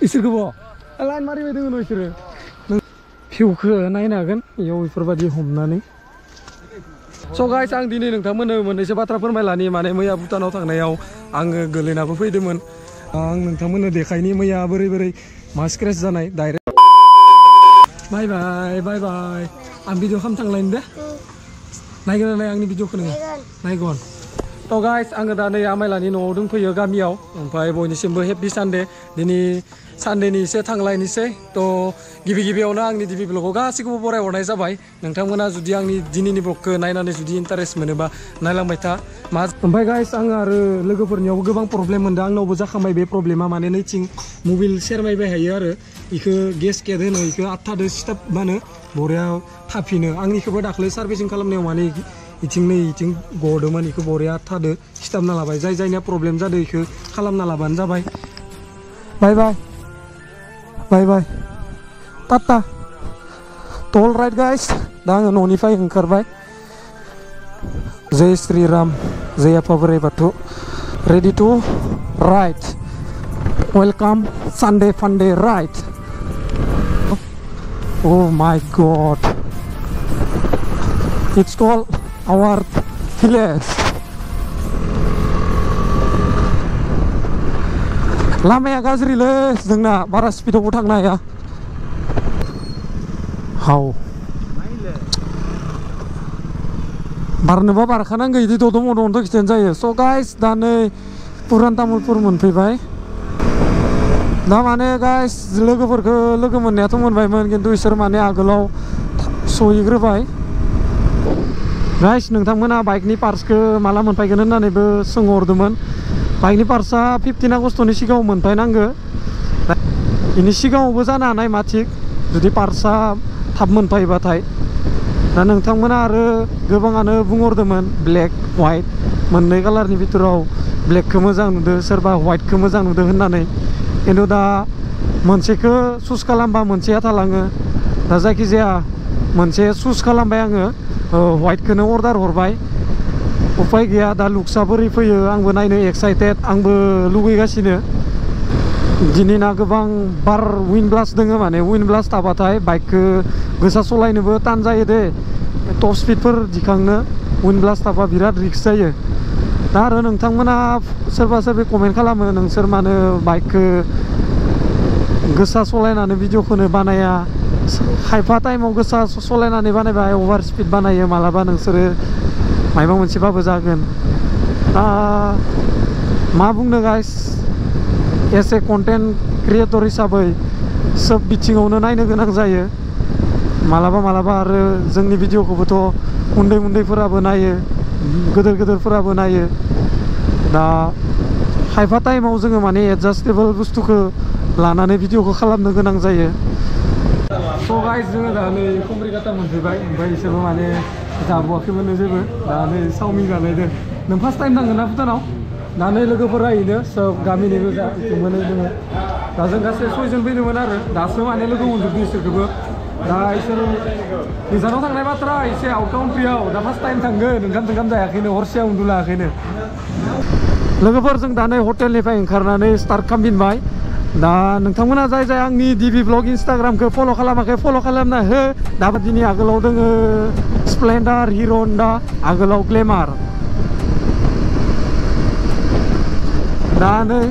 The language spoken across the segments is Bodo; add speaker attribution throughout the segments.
Speaker 1: इसोरखौबो लाइन मारिबाय दोङो इसोरो भिउखौ नायनो हागोन इयाव बेफोरबायदि हमनानै स' गाइस आं दिनै नोंथांमोननो मोननैसो बाथ्रा फोरमायलानि माने मैया भुटानाव थांनायाव आङो गोलैनाबो फैदोंमोन आं नोंथांमोननो देखायनि मैया बोरै बोरै मा स्क्रेच जानाय डाइरेक्ट बाय बाय बाय बाय आं भिडिअ खालाम थांलायनो दे नायगोन नाय आंनि भिडिअखौ नोङो नायगोन थ' गाइस आङो दा नै आमायलानि न'आव दंफैयो गामियाव ओमफ्राय बयनिसिमबो हेपि सानडे दिनै सानडेनि एसे थांलायनोसै थ' गिबि गिबियावनो आंनि गिबि ब्लगआव गासैखौबो बरायहरनाय जाबाय नोंथांमोना जुदि आंनि दिनैनि ब्लगखौ नायनानै जुदि इन्टारेस्ट मोनोबा नायलांबाय था मा ओमफ्राय गाइस आङो आरो लोगोफोरनियावबो गोबां प्रब्लेम मोनदों आंनावबो जाखांबाय बे प्रब्लेमा माने नैथिं मबाइल सेरमायबाय हायो आरो इखौ गेसकेट होनो इखौ आठथादो सिथाबबानो बरिया थाफिनो आंनिखौबो दाख्लै सार्भिसिं खालामनायाव माने इथिं नै इथिं गदोंमोन इखौ बरिया आठथादो सिथाबना लाबाय जाय जायनिया प्रब्लेम जादों इखौ खालामना लाबानो जाबाय बाय बाय बाय बाय टाटा टल राइट गाइस दा आङो न'निफ्राय ओंखारबाय जय श्री राम जय आफा बोराइ बाथौ ready to ride welcome Sunday funday ride oh my god it's called our village लामाया गाज्रिलै जोंना बारा स्पिडआवबो थांनो हाया हाव बारनोबा बारखानांगौ इदि दद' मद'थ' खिथानो जायो स' गाइस दा नै पुरान तामुलपुर मोनफैबाय दा माने गाइस लोगोफोरखौ लोगो मोननायाथ' मोनबायमोन खिन्थु इसोर माने आगोलाव सहैग्रोबाय गाइस नोंथांमोना बाइकनि पार्ट्सखौ माला मोनफैगोन होननानैबो सोंहरदोंमोन बाइकनि पार्ट्सआ 15 आगस्टनि सिगाङाव मोनफैनांगौ बेनि सिगाङावबो जानो हानाय मा थिग जुदि पार्ट्सआ थाब मोनफैबाथाय दा नोंथांमोना आरो गोबाङानो बुंहरदोंमोन ब्लेक वाइट मोननै कालारनि बिथोराव ब्लेकखौ मोजां नुदों सोरबा वाइटखौ मोजां नुदों होननानै खिन्थु दा मोनसेखौ चुज खालामबा मोनसेया थालाङो दा जायखिजाया मोनसे चुज खालामबाय आङो वाइटखौनो अर्डार हरबाय उपाय गैया दा लुक्सआ बोरै फैयो आंबो नायनो एक्साइटेड आंबो लुगैगासिनो दिनैना गोबां बार विन्ड ब्लास्ट दोङो माने विन्ड ब्लास्ट थाबाथाय बाइकखौ गोसा सालायनोबो तान जायो दे टप स्पिडफोर दिखांनो विन्ड ब्लास्ट थाबा बिराद रिस्क जायो दा आरो नोंथांमोना सोरबा सोरबा कमेन्ट खालामो नोंसोर मानो बाइकखौ गोसा सालायनानै भिडिअखौनो बानाया खायफा टाइमाव गोसा सालायनानै बानायबाय अभार स्पिड बानायो मालाबा नोंसोरो मायबा मोनसेबाबो जागोन मा बुंनो guys S A content creator हिसाबै सोब बिथिङावनो नायनो गोनां जायो मालाबा मालाबा आरो जोंनि भिडिअखौबोथ' उन्दै उन्दैफोराबो नायो गोदोर गोदोरफोराबो नायो दा खायफा टाइमाव जोङो माने एडजास्टेबल बुस्थुखौ लानानै भिडिअखौ खालामनो गोनां जायो स' गाइस जोङो दा नै खमरिकाता मोनफैबाय ओमफ्राय बिसोरबो माने जाबोआखैमोन जेबो दा नै चावमिन जानायदों नों फार्स्ट टाइम थांगोन ना भुटानाव दा नै लोगोफोरा इनो सोब गामिनि गोजा मोनो दोङो दा जों गासै 6 जन फैदोंमोन आरो दासो माने लोगो मोनजोबदों इसोरखौबो दा इसोर गोजानाव थांनाय बाथ्रा एसे आउट काउन्ट्रियाव दा फार्स्ट टाइम थांगोन ओंखाम जायाखैनो हरसेया उन्दुलायाखैनो लोगोफोर जों दा नै हटेलनिफ्राय ओंखारनानै स्टार्ट खालामफिनबाय दा नोंथांमोना जाय जाय आंनि डिबि ब्लग इन्स्टाग्रामखौ फल' खालामाखै फल' खालामना हो दा दिनै आगोलाव दोङो स्प्लेन्डार हिर' हन्डा आगोलाव ग्लेमार दा नै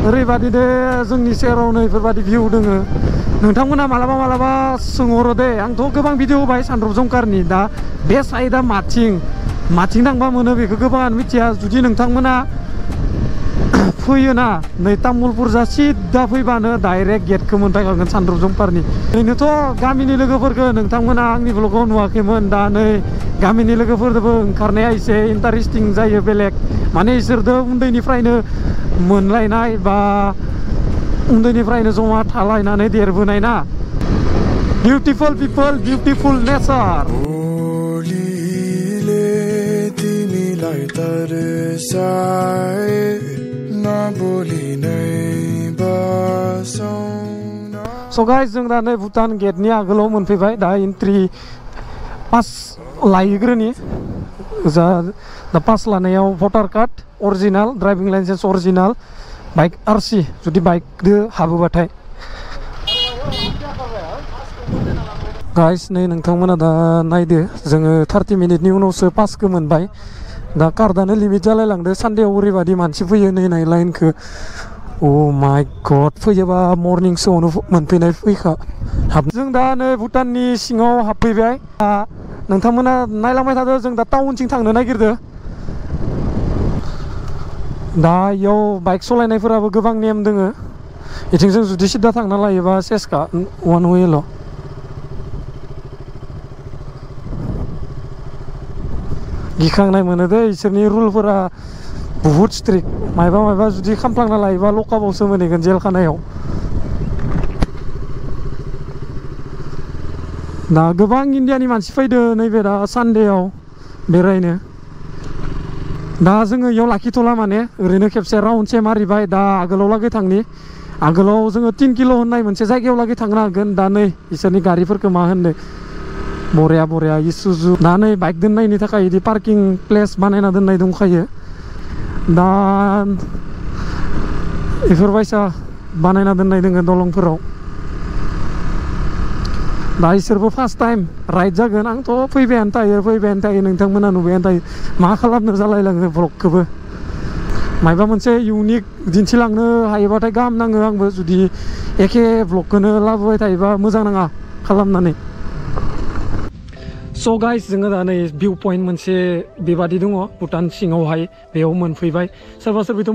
Speaker 1: ओरैबादि दे जोंनि सेराव नै बेफोरबादि भिउ दोङो नोंथांमोना मालाबा मालाबा सोंहरो दे आंथ' गोबां भिडिअ होबाय सानद्रब जंकारनि दा बे साइडआ माथिं थांबा मोनो बेखौ गोबाङानो मिथिया जुदि नोंथांमोना फैयोना नै तामुलपुर जा सिदा फैबानो डाइरेक्ट गेटखौ मोनफैखागोन सानद्रब जंकारनि ओरैनोथ' गामिनि लोगोफोरखौ नोंथांमोना आंनि ब्लगाव नुवाखैमोन दा नै गामिनि लोगोफोरजोंबो ओंखारनाया एसे इन्टारेस्टिं जायो बेलेग माने इसोरजों उन्दैनिफ्रायनो मोनलायनाय बा उन्दैनिफ्रायनो जमा थालायनानै देरबोनाय ना बिउटिफुल पिपल बिउटिफुल नेचार स' गाइस जों दा नै भुटान गेटनि आगोलाव मोनफैबाय दा एन्ट्रि पास लायग्रोनि दा पास लानायाव भटार card original driving licence original bike RC जुदि बाइकदो हाबोबाथाय गाइस नै नोंथांमोना दा नायदो जोङो 30 मिनिटनि उनावसो पासखौ मोनबाय दा कार्डआनो लिमिट जालायलांदो सानदेआव ओरैबायदि मानसि फैयो नै नाय लाइनखौ अ माय गड फैयोबा मर्निं सोआवनो मोनफैनाय फैखा जों दा नै भुटाननि सिङाव हाबफैबाय नोंथांमोना नायलांबाय थादो जों दा टाउनसिम थांनो नागिरदो दा इयाव बाइक सालायनायफोराबो गोबां नेम दोङो इथिं जों जुदि सिदा थांना लायोबा सेसखा वान वेल' गिखांनाय मोनो दे इसोरनि रुलफोरा बुहुत स्ट्रिक्ट मायबा जुदि खामफ्लांना लायोबा लकाबावसो मोनहैगोन जेल खानायाव दा गोबां इन्डियानि मानसि फैदो नैबे दा सानदेआव बेरायनो दा जोङो इयाव लाखिथ'ला माने ओरैनो खेबसे राउन्डसे मारिबाय दा आगोलाव लागै थांनि आगोलाव जोङो 3 किल' होननाय मोनसे जायगायाव लागै थांनो हागोन दा नै इसोरनि गारिफोरखौ मा होननो बरिया इसुजु दा नै बाइक दोननायनि थाखाय बिदि पार्किं प्लेस बानायना दोननाय दंखायो दा बेफोरबायसा बानायना दोननाय दोङो दलंफोराव दा इसोरबो फार्स्ट टाइम राइड जागोन आंथ' फैबायानो थायो नोंथांमोना नुबायानो थायो मा खालामनो जालायलाङो ब्लगखौबो मायबा मोनसे इउनिक दिन्थिलांनो हायोबाथाय गाहाम नाङो आंबो जुदि एखे ब्लगखौनो लाबोबाय थायोबा मोजां नाङा खालामनानै स' गाइस जोङो दा नै भिउ पइन्ट मोनसे बेबादि दङ भुटान सिङावहाय बेयाव मोनफैबाय सोरबा सोरबिथ'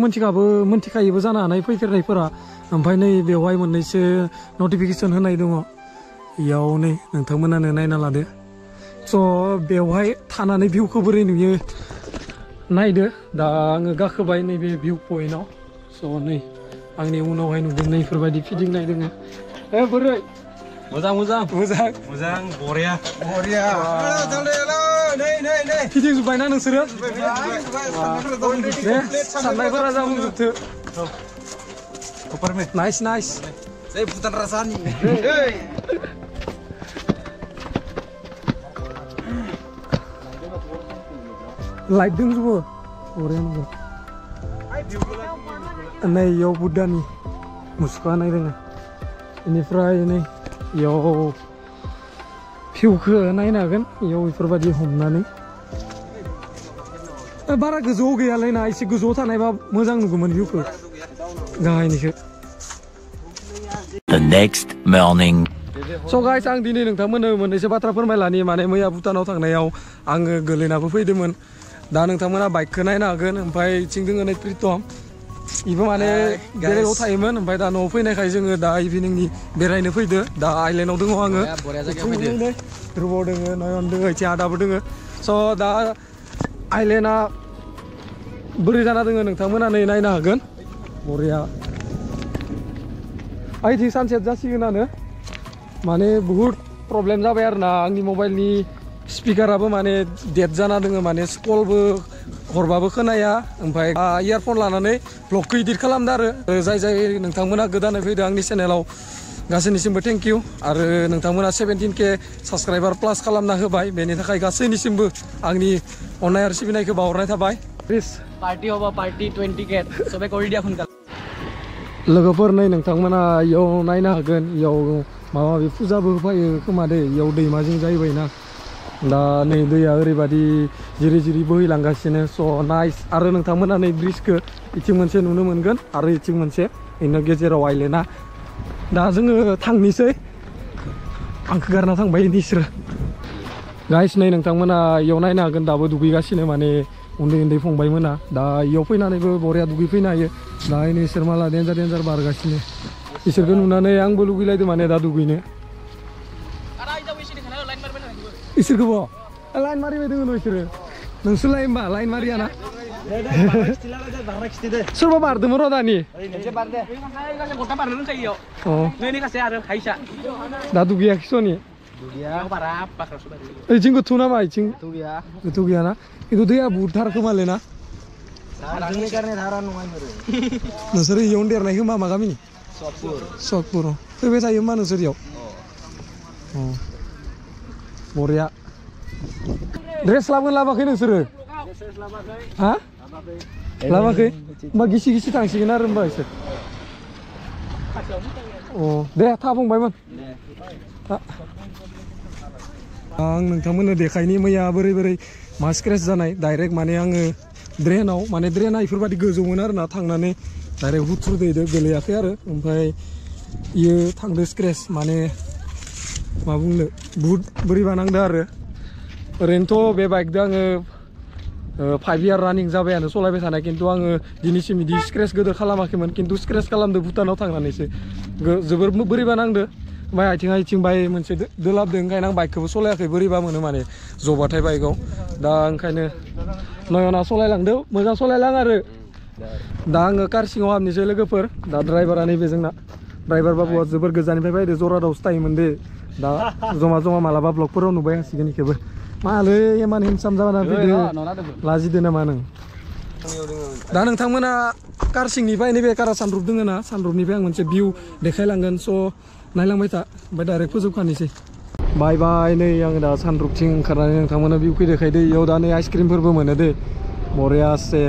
Speaker 1: मोनथिखायोबो जानो हानाय फैफेरनायफोरा ओमफ्राय नै बेवहाय मोननैसो नटिफिकेसन होनाय दङ इयाव नै नोंथांमोनानो नायना लादो स' बेवहाय थानानै भिउखौ बोरै नुयो नायदो दा आङो गाखोबाय नैबे भिउ पइन्टआव स' नै आंनि उनावहाय नुदों नै इफोरबायदि फिदिंनाय दोङो बोरै मोजां बरिया फिदिंजोब्बायना नोंसोरो दे साननायफोरा जाफुंजोबथो नाइस भुटान राजानि लाइट दंजोबो बरिया नुगौ नै इयाव बुद्धानि मुसुखा नाय दोङो बेनिफ्राय नै इयाव भिउखौ नायनो हागोन इयाव बेफोरबायदि हमनानै बारा गोजौआव गैयालै ना एसे गोजौआव थानायबा मोजां नुगौमोन भिउखौ गाहायनिखौ
Speaker 2: The next morning.
Speaker 1: स' गाइस आं दिनै नोंथांमोननो मोननैसो बाथ्रा फोरमायलानि माने मैया भुटानाव थांनायाव आङो गोलैनाबो फैदोंमोन दा नोंथांमोना बाइकखौ नायनो हागोन ओमफ्राय इथिं दोङो नै प्रितम इबो माने बेलेगाव थायोमोन ओमफ्राय दा न'आव फैनायखाय जोङो दा इभिनिंनि बेरायनो फैदो दा आइलेण्डआव दङ आङो ध्रुबआव दोङो नयन दोङो इथिं आदाबो दोङो स' दा आइलेण्डआ बोरै जाना दोङो नोंथांमोना नै नायनो हागोन बरिया आइथिं सानसेट जासिगोनानो माने बुहुत प्रब्लेम जाबाय आरोना आंनि मबाइलनि स्पिकाराबो माने डेड जाना दोङो माने कलबो हरबाबो खोनाया ओमफ्राय इयारफन लानानै ब्लगखौ एडिट खालामदो आरो जाय नोंथांमोना गोदानै फैदो आंनि चेनेलाव गासैनिसिमबो थेंक इउ आरो नोंथांमोना 17K साबस्क्राइबार प्लास खालामना होबाय बेनि थाखाय गासैनिसिमबो आंनि अननाय आरो सिबिनायखौ बावहरनाय थाबाय प्लिज
Speaker 3: पार्टी होबा पार्टी 20K सबै কৰি দিয়া সোনকালে
Speaker 1: लोगोफोर नै नोंथांमोना इयाव नायनो हागोन इयाव माबा माबि फुजाबो होफायो खोमा दे इयाव दैमाजों जाहैबायना दा नै दैया ओरैबायदि जिरि बोहैलांगासिनो स' नाइस आरो नोंथांमोना नै ब्रिजखौ इथिं मोनसे नुनो मोनगोन आरो इथिं मोनसे इनो गेजेराव आइलेण्डआ दा जोङो थांनोसै आंखौ गारना थांबाय बिसोरो गाइस नै नोंथांमोना इयाव नायनो हागोन दाबो दुगैगासिनो माने उन्दै फंबायमोना दा इयाव फैनानैबो बरिया दुगैफैनो हायो दा इसोर माला देन्जार बारगासिनो इसोरखौ नुनानै आंबो लुगैलायदों माने दा दुगैनो इसोरखौबो लाइन मारिबाय दोङो नोंसोरो नोंसोरलाय होमबा लाइन मारियाना सोरबा बारदोंमोन र' दानि दा दुगैयाखै सनि ओइथिं गोथौ नामा इथिं गोथौ गैयाना खिन्थु दैया बुहुतथार खोमालै ना नोंसोर इयावनो देरनाय खोमा मा गामिनि सकपुर फैबाय थायो होमबा नोंसोर इयाव बरिया ड्रेस लाबोगोन लाबोआखै नोंसोरो हा लामाखै होमबा गिसि गिसि थांसिगोन आरो होमबा एसे अ दे था फंबायमोन आं नोंथांमोननो देखायनि मैया बोरै बोरै मा स्क्रेच जानाय डाइरेक्ट माने आङो ड्रेनाव माने ड्रेना इफोरबायदि गोजौमोन आरो ना थांनानै डाइरेक्ट हुथ्रु दैदो गोलैयाखै आरो ओमफ्राय इयो थांदो स्क्रेच माने मा बुंनो बुहुद बोरैबा नांदो आरो ओरैनोथ' बे बाइकदो आङो 5 इयार रानिं जाबायानो सलायबाय थानाय खिन्थु आङो दिनैसिम बिदि स्क्रेच गोदो खालामाखैमोन खिन्थु स्क्रेच खालामदो भुटानाव थांनानैसो जोबोर बोरैबा नांदो ओमफ्राय आथिं बाय मोनसे दोलाबदों ओंखायनो आं बाइकखौबो सलायाखै बोरैबा मोनो माने जबाथाय बाइकआव दा ओंखायनो नयना सलायलांदो मोजां सलायलां आरो दा आङो कार सिङाव हाबनोसै लोगोफोर दा ड्राइभारा नैबे जोंना ड्राइभार बाबुआ जोबोर गोजाननिफ्राय फैदो जरादावसो थायोमोन दे दा जमा जमा मालाबा ब्लगफोराव नुबाय हासिगोन इखौबो मालै इमान हेन्डसाम जाना फैदो लाजिदो नामा नों दा नोंथांमोना कार सिंनिफ्राय नैबे कारा सानरुप दोङो ना सानरुपनिफ्राय आं मोनसे भिउ देखायलांगोन स' नायलांबाय था ओमफ्राय डाइरेक्ट फोजोबखानोसै बाय बाय नै आङो दा सानरुपथिं ओंखारनानै नोंथांमोना भिउखौ देखायदो इयाव दा नै आइसक्रिमफोरबो मोनो दे बरियासे